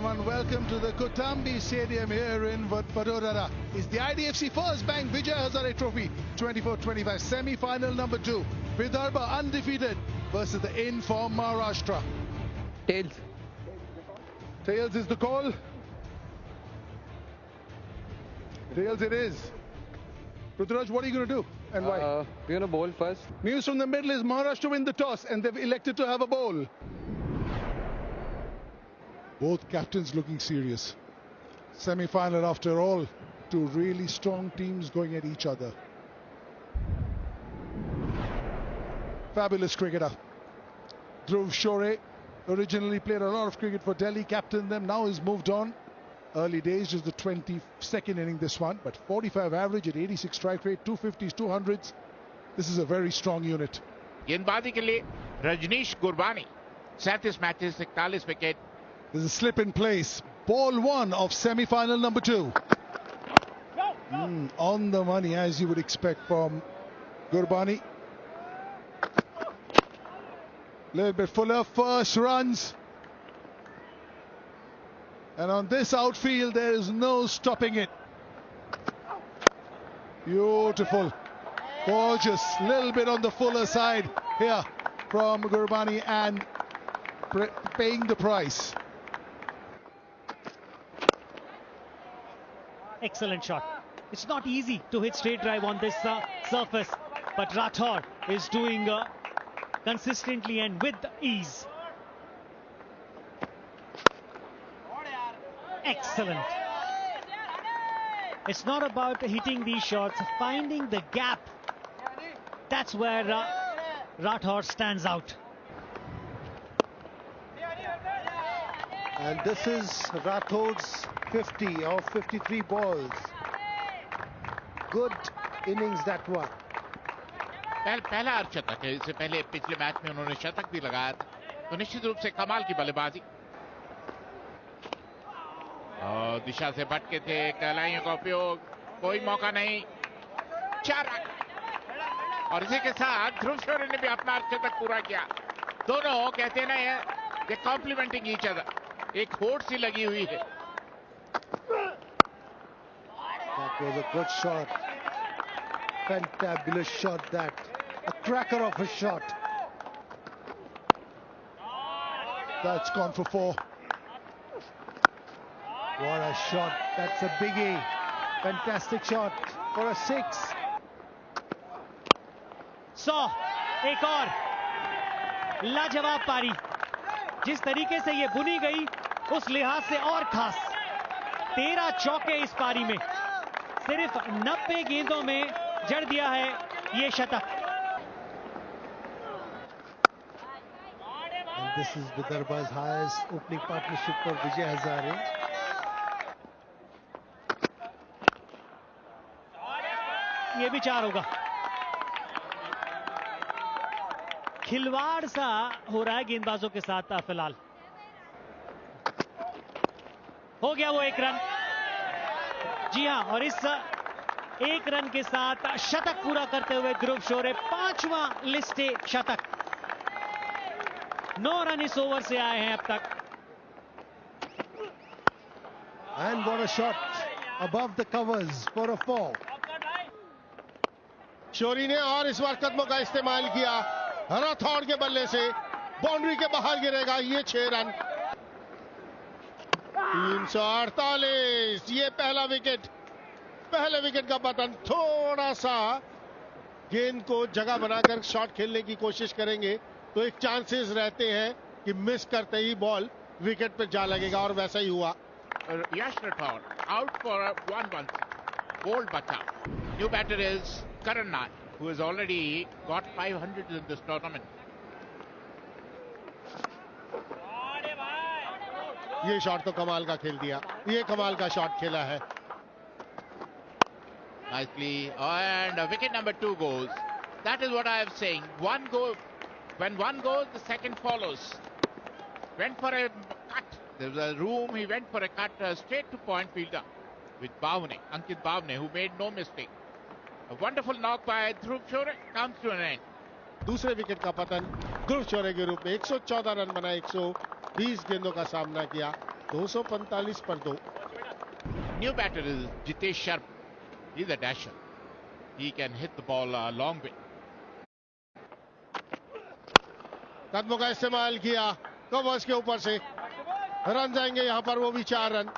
everyone. Welcome to the Kotambi Stadium here in Vadodara. It's the IDFC First Bank Vijay Hazare Trophy 24-25 semi-final number 2. Vidarbha undefeated versus the in-form Maharashtra. Tails. Tails is the call. Tails it is. Prithviraj, what are you going to do and why? We're going to bowl first. News from the middle is Maharashtra win the toss and they've elected to have a bowl. Both captains looking serious. Semi-final after all. Two really strong teams going at each other. Fabulous cricketer. Dhruv Shore originally played a lot of cricket for Delhi, captained them, now he's moved on. Early days, just the 22nd inning this one, but 45 average at 86 strike rate, 250s, 200s. This is a very strong unit. गेंदबाजी के लिए Rajneesh Gurbani 37 matches 41 wicket. There's a slip in place. Ball one of semi-final number 2. On the money, as you would expect from Gurbani. Little bit fuller, first runs. And on this outfield, there is no stopping it. Beautiful. Gorgeous. Little bit on the fuller side here from Gurbani and paying the price. Excellent shot. It's not easy to hit straight drive on this surface, but Rathore is doing consistently and with ease. Excellent. It's not about hitting these shots, finding the gap. That's where Rathore stands out. And this is Rathore's 50 of 53 balls. Good innings that one. पहला अर्धशतक है. इससे पहले पिछले match में उन्होंने शतक भी लगाया था, तो निश्चित रूप से कमाल की बल्लेबाजी. दिशा से भटके थे, कहलाइयों का उपयोग, कोई मौका नहीं, 4 रन. और इसी के साथ ध्रुव शोरे ने भी अपना अर्धशतक पूरा किया. दोनों कहते हैं ना, ये कॉम्प्लीमेंटिंग ईच अदर. एक होड़ सी लगी हुई है. That was a good shot. Fantabulous shot that. A cracker of a shot. That's gone for 4. What a shot. That's a biggie. Fantastic shot for a 6. 100. एक और लाजवाब पारी. जिस तरीके से ये बुनी गई, उस लिहाज से और खास. 13 चौके इस पारी में. सिर्फ 90 गेंदों में जड़ दिया है ये शतक. And this is Vidarbha's highest opening partnership for Vijay Hazare. ये भी 4 होगा. खिलवाड़ सा हो रहा है गेंदबाजों के साथ फिलहाल. हो गया वो 1 रन. जी हां, और इस 1 रन के साथ शतक पूरा करते हुए ध्रुव शोरे 5वां लिस्ट ए शतक. 9 रन इस ओवर से आए हैं अब तक. And what a shot above the covers for a 4. शोरी ने और इस बार कदमों का इस्तेमाल किया. राठौड़ के बल्ले से बाउंड्री के बाहर गिरेगा. ये 6 रन. 348. ये पहला विकेट. पहले विकेट का पतन. थोड़ा सा गेंद को जगह बनाकर शॉट खेलने की कोशिश करेंगे तो एक चांसेस रहते हैं कि मिस करते ही बॉल विकेट पर जा लगेगा, और वैसा ही हुआ. Yash Rathore out for 1 run. Bold but out. New batter is Karan Nair, who has already got 500 in this tournament. ये शॉट तो कमाल का खेल दिया. ये कमाल का शॉट खेला है. Nicely, and wicket number 2 goes. That is what I am saying. One go, when one goes, the second follows. Went for a cut. There was a room. He went for a cut straight to point fielder with Bhavne, Ankit Bhavne, who made no mistake. A wonderful knock by Dhruv Shore comes to an end. दूसरे wicket का पतन ध्रुव शोरे के रूप में. 114 run बना, 120 गेंदों का सामना किया. 245 पर 2. New batter is Jitesh Sharma. He's a dasher. He can hit the ball a long way. कदमों का इस्तेमाल किया कवर्स के ऊपर से. रन जाएंगे यहां पर, वो भी 4 run.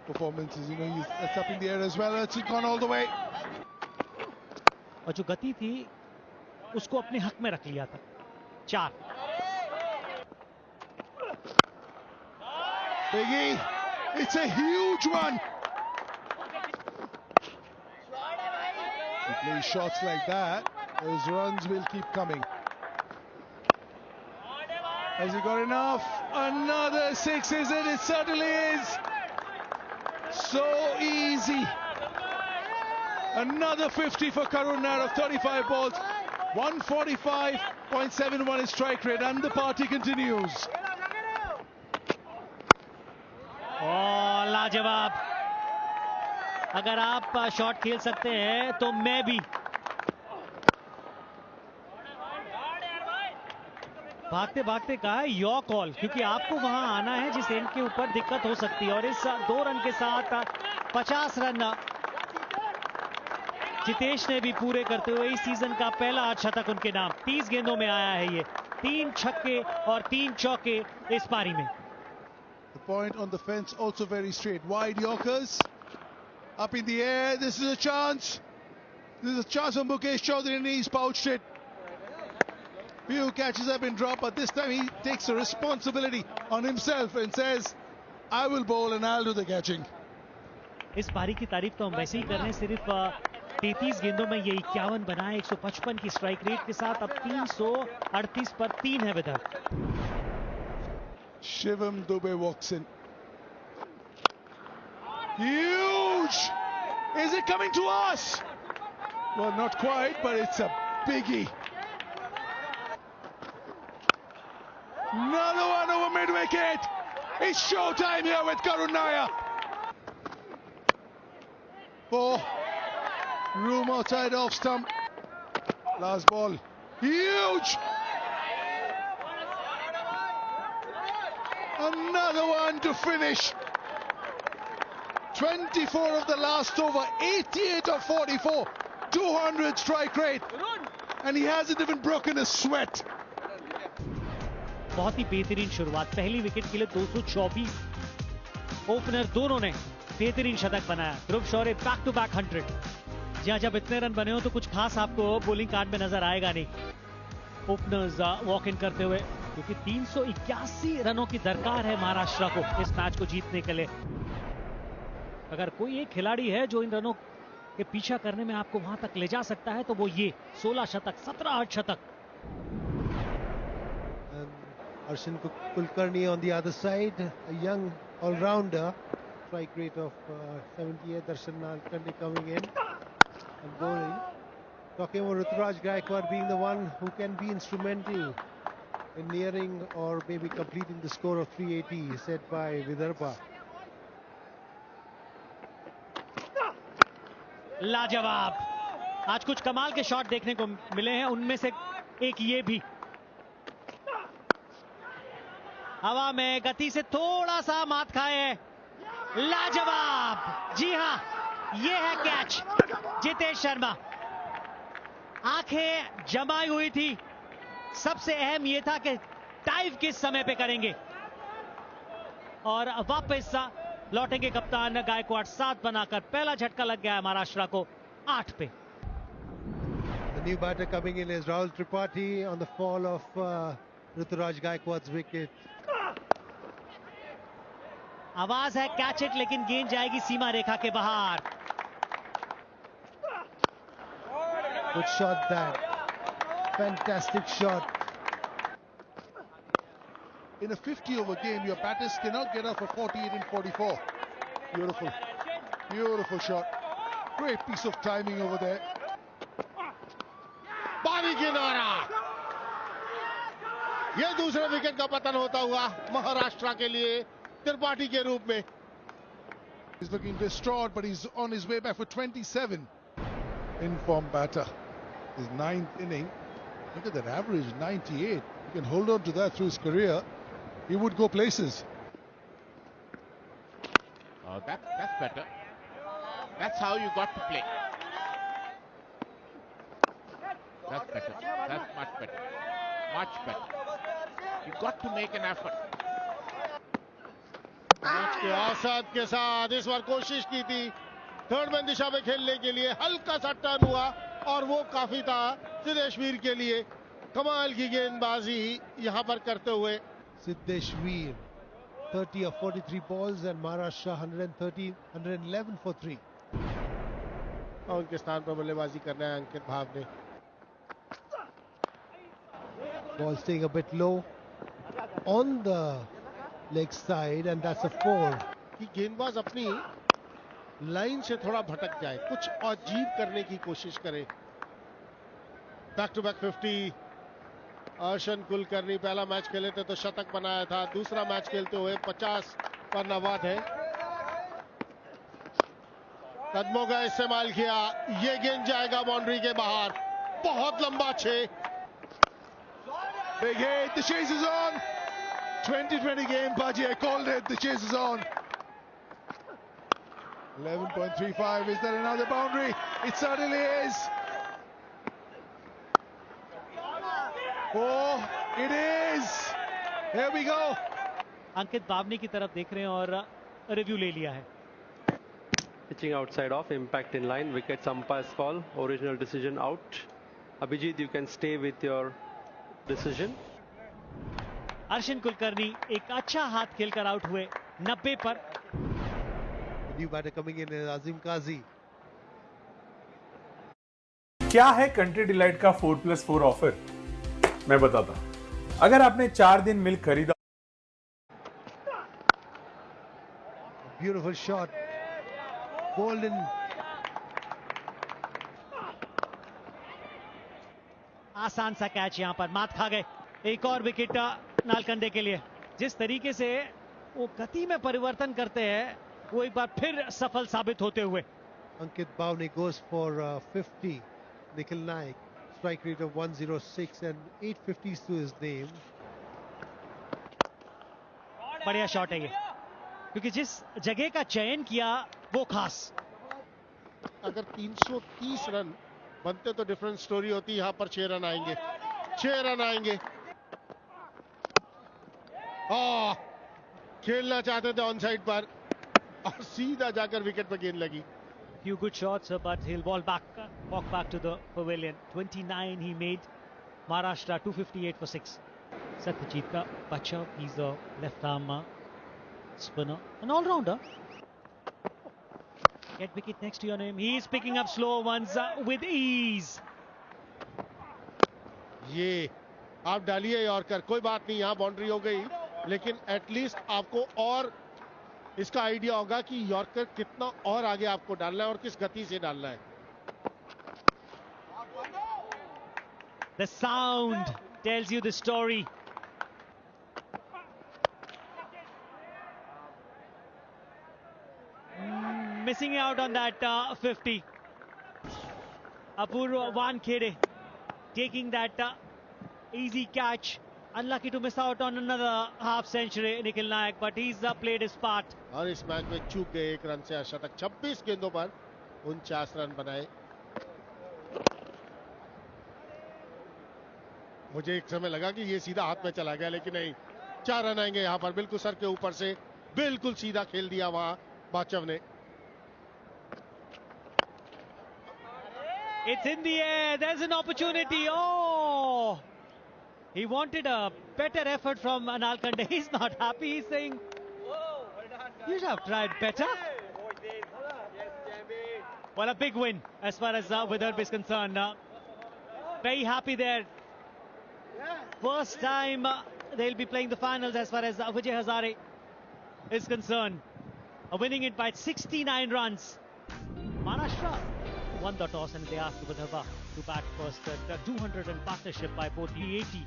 Performances, that's up in the air as well. It's gone all the way. और जो गति थी उसको अपने हक में रख लिया था. 4. Biggie, it's a huge one. He plays shots like that, those runs will keep coming. Has he got enough? Another 6, is it? It certainly is. So easy. Another 50 for Karun Nair of 35 balls. 145.71 is strike rate, and the party continues. लाजवाब. अगर आप shot खेल सकते हैं तो मैं भी. भागते भागते कहा योर कॉल, क्योंकि आपको वहां आना है जिस एंड के ऊपर दिक्कत हो सकती है. और इस 2 रन के साथ 50 रन जितेश ने भी पूरे करते हुए इस सीजन का पहला शतक उनके नाम. 30 गेंदों में आया है ये. 3 छक्के और 3 चौके इस पारी में. The point on the fence also very straight. Wide Yorkers up in the air. This is a chance. This is a chance for Mukesh Chaudhary, and he's pouched it. Few catches have been dropped, but this time he takes the responsibility on himself and says, I will bowl and I'll do the catching. इस पारी की तारीफ तो हम वैसे ही कर रहे हैं. सिर्फ 33 गेंदों में ये 51 बनाए 155 की स्ट्राइक रेट के साथ. अब 338 पर 3 है Vidarbha. Shivam Dube walks in. Huge! Is it coming to us? Well, not quite, but it's a biggie. Another one over mid-wicket. It's showtime here with Karun Nair. 4. Room outside off stump. Last ball. Huge! Another one to finish. 24 of the last over, 88 of 44, 200 strike rate, and he hasn't even broken a sweat. बहुत ही बेहतरीन शुरुआत. पहली wicket के लिए 224. Opener दोनों ने बेहतरीन शतक बनाया. ध्रुव शौर्य बैक टू बैक 100. जहां जब इतने रन बने हो तो कुछ खास आपको बॉलिंग कार्ड में नजर आएगा नहीं. ओपनर्स वॉक इन करते हुए, क्योंकि 381 रनों की दरकार है महाराष्ट्र को इस मैच को जीतने के लिए. अगर कोई एक खिलाड़ी है जो इन रनों के पीछा करने में आपको वहां तक ले जा सकता है तो वो ये 16 शतक, 17 अर्धशतक. Arshin Kulkarni on the other side, a young all-rounder. Strike rate of 78. Darshan Kulkarni coming in and bowling. Talking about Ruturaj Gaikwad being the one who can be instrumental in nearing or maybe completing the score of 380, said by Vidarbha. लाजवाब. आज कुछ कमाल के shot देखने को मिले हैं, उनमें से एक ये भी. हवा में गति से थोड़ा सा मात खाए है. लाजवाब. जी हां, ये है कैच. जितेश शर्मा आंखें जमाई हुई थी. सबसे अहम यह था कि डाइव किस समय पे करेंगे. और वापस लौटेंगे कप्तान गायकवाड़. 7 बनाकर पहला झटका लग गया है महाराष्ट्र को 8 पे. The new batter coming in is Rahul Tripathi on the fall of Ruturaj Gaikwad's wicket. आवाज है कैच इट, लेकिन गेंद जाएगी सीमा रेखा के बाहर. Good shot that. Fantastic shot. In a 50-over game, your batters cannot get off for 48 and 44. Beautiful. Beautiful shot. Great piece of timing over there. बारी किनारा. ये दूसरे विकेट का पतन होता हुआ महाराष्ट्र के लिए त्रिपाठी के रूप में. He's looking distraught, but he's on his way back for 27. In-form batter. His 9th inning. Look at that average, 98. He can hold on to that through his career. He would go places. Oh, that's better. That's how you got to play. That's better. That's much better. Much better. You got to make an effort. Match के औसत के साथ इस बार कोशिश की थी third man दिशा में खेलने के लिए, हल्का सा टर्न हुआ और वो काफी था सिद्धेश वीर के लिए। कमाल की गेंदबाजी यहां पर करते हुए Siddesh Veer, 30 of 43 balls and Maharashtra 111 for 3. और उनके स्थान पर बल्लेबाजी करना है अंकित भाव ने। Ball staying a bit low on the leg side and that's a 4. कि गेंदबाज अपनी लाइन से थोड़ा भटक जाए, कुछ अजीब करने की कोशिश करे। Back to back 50 Arshin Kulkarni पहला मैच खेले थे तो शतक बनाया था, दूसरा मैच खेलते हुए 50 पर नवाद है। कदमों का इस्तेमाल किया, ये गेंद जाएगा बाउंड्री के बाहर, बहुत लंबा 6। Big hit, the chase is on. 2020 game, Baji, I called it, the chase is on. 11.35, is there another boundary? It certainly is. Oh, it is. Here we go. अंकित बावनी की तरफ देख रहे हैं और रिव्यू ले लिया है। Pitching outside off, impact in line, wickets umpire's call, original decision out. Abhijit, you can stay with your decision. Arshan Kulkarni एक अच्छा हाथ खेलकर आउट हुए 90 पर। The new batter coming in is Azim Kazi. क्या है कंट्री डिलाइट का 4+4 ऑफर? मैं बताता हूं। अगर आपने 4 दिन मिल्क खरीदा, Beautiful shot. Golden. आसान सा कैच यहां पर मात खा गए। एक और विकेट नालकंडे के लिए। जिस तरीके से वो गति में परिवर्तन करते हैं वो एक बार फिर सफल साबित होते हुए। Ankit Bhavani goes for 50. Nikhil Naik, strike rate of 106 and 850s to his name. बढ़िया शॉट है ये, क्योंकि जिस जगह का चयन किया वो खास। अगर 330 रन बनते तो डिफरेंट स्टोरी होती, यहां पर 6 रन आएंगे, 6 रन आएंगे। खेलना चाहते थे ऑन साइड पर और सीधा जाकर विकेट पर गेंद लगी। Few good shots, but he'll walk back to the pavilion. 29 he made. Maharashtra 258 for 6. Satyajit ka bacha, he's a left arm spinner, an all-rounder. Get wicket next to your name. He's picking up slow ones with ease. ये आप डालिए yorker, कोई बात नहीं, यहां boundary हो गई, लेकिन एटलीस्ट आपको और इसका आइडिया होगा कि यॉर्कर कितना और आगे आपको डालना है और किस गति से डालना है। The sound tells you the story. Missing out on that 50. Apurva Wankhede taking that easy catch. Unlucky to miss out on another half century, Nikhil Naik, but he's played his part. और इस match में चूक गए 1 run से शतक, 26 गेंदों पर 49 run बनाए। मुझे एक समय लगा कि ये सीधा हाथ में चला गया, लेकिन नहीं, 4 रन आएंगे यहां पर, बिल्कुल सर के ऊपर से, बिल्कुल सीधा खेल दिया वहां बाचव ने। It's in the air. There's an opportunity. Oh! He wanted a better effort from Nalkande. He's not happy. He's saying, you should have tried better. Well, a big win as far as Vidarbha is concerned. Very happy there. First time they'll be playing the finals as far as Vijay Hazare is concerned. Winning it by 69 runs. Maharashtra won the toss and they asked Vidarbha to bat first. 200 in partnership by both the 80.